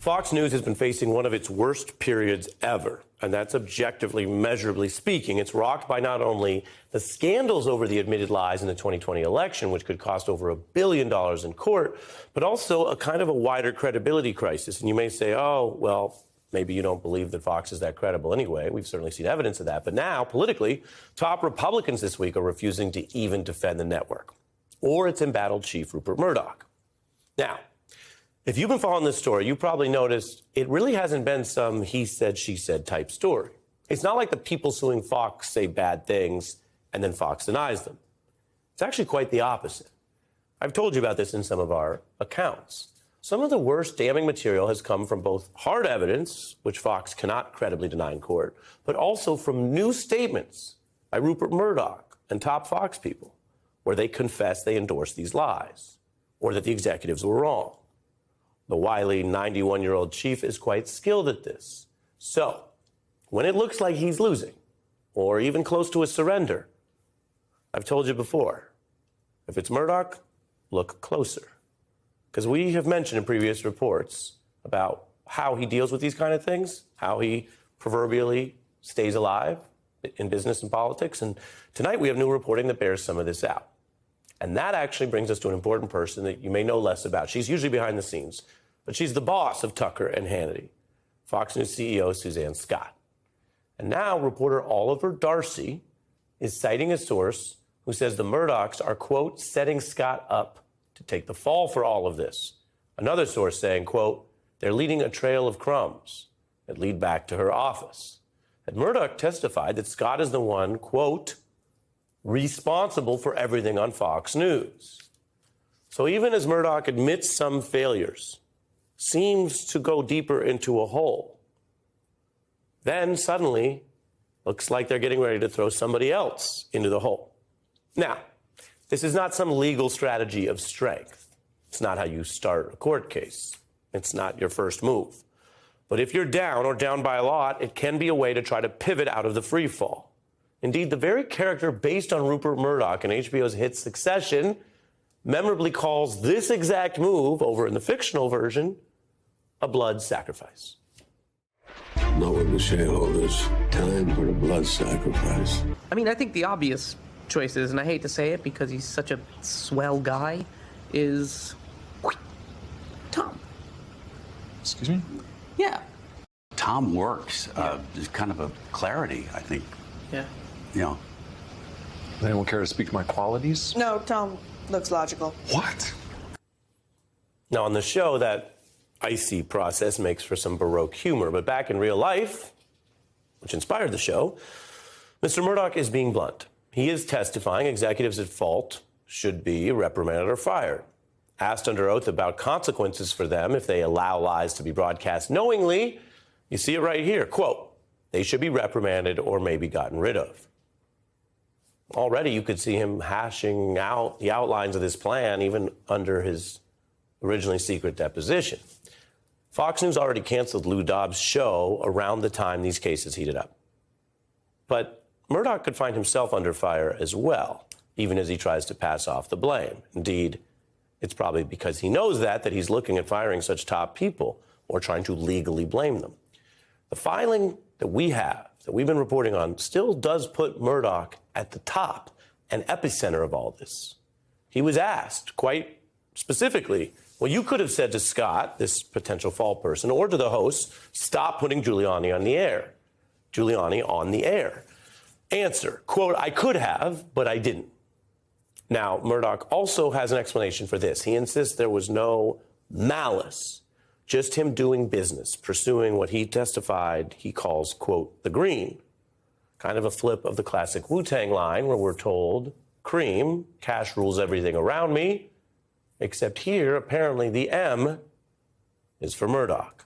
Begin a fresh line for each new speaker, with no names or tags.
Fox News has been facing one of its worst periods ever, and that's objectively, measurably speaking. It's rocked by not only the scandals over the admitted lies in the 2020 election, which could cost over $1 billion in court, but also a kind of a wider credibility crisis. And you may say, oh, well, maybe you don't believe that Fox is that credible anyway. We've certainly seen evidence of that. But now, politically, top Republicans this week are refusing to even defend the network or its embattled chief, Rupert Murdoch. Now, if you've been following this story, you probably noticed it really hasn't been some he said, she said type story. It's not like the people suing Fox say bad things and then Fox denies them. It's actually quite the opposite. I've told you about this in some of our accounts. Some of the worst damning material has come from both hard evidence, which Fox cannot credibly deny in court, but also from new statements by Rupert Murdoch and top Fox people, where they confess they endorsed these lies or that the executives were wrong. The wily 91-year-old chief is quite skilled at this. So, when it looks like he's losing, or even close to a surrender, I've told you before, if it's Murdoch, look closer. Because we have mentioned in previous reports about how he deals with these kind of things, how he proverbially stays alive in business and politics. And tonight we have new reporting that bears some of this out. And that actually brings us to an important person that you may know less about. She's usually behind the scenes, but she's the boss of Tucker and Hannity, Fox News CEO Suzanne Scott. And now reporter Oliver Darcy is citing a source who says the Murdochs are, quote, setting Scott up to take the fall for all of this. Another source saying, quote, they're leading a trail of crumbs that lead back to her office. And Murdoch testified that Scott is the one, quote, responsible for everything on Fox News. So even as Murdoch admits some failures, seems to go deeper into a hole, then suddenly looks like they're getting ready to throw somebody else into the hole. Now, this is not some legal strategy of strength. It's not how you start a court case. It's not your first move. But if you're down or down by a lot, it can be a way to try to pivot out of the free fall. Indeed, the very character based on Rupert Murdoch in HBO's hit Succession memorably calls this exact move, over in the fictional version, a blood sacrifice.
Not with the shareholders. Time for a blood sacrifice.
I mean, I think the obvious choices, and I hate to say it because he's such a swell guy, is Tom.
Excuse me?
Yeah.
Tom works. There's kind of a clarity, I think.
Yeah.
You know.
Does anyone care to speak to my qualities?
No, Tom looks logical.
What?
Now, on the show, that icy process makes for some Baroque humor, but back in real life, which inspired the show, Mr. Murdoch is being blunt. He is testifying executives at fault should be reprimanded or fired. Asked under oath about consequences for them if they allow lies to be broadcast knowingly, you see it right here. Quote, they should be reprimanded or maybe gotten rid of. Already you could see him hashing out the outlines of this plan even under his originally secret deposition. Fox News already canceled Lou Dobbs' show around the time these cases heated up. But Murdoch could find himself under fire as well, even as he tries to pass off the blame. Indeed, it's probably because he knows that he's looking at firing such top people or trying to legally blame them. The filing that we have, that we've been reporting on, still does put Murdoch at the top and epicenter of all this. He was asked quite specifically, well, you could have said to Scott, this potential fall person, or to the host, stop putting Giuliani on the air. Giuliani on the air. Answer, quote, I could have, but I didn't. Now, Murdoch also has an explanation for this. He insists there was no malice, just him doing business, pursuing what he testified he calls, quote, the green. Kind of a flip of the classic Wu-Tang line where we're told, cream, cash rules everything around me, except here, apparently, the M is for Murdoch.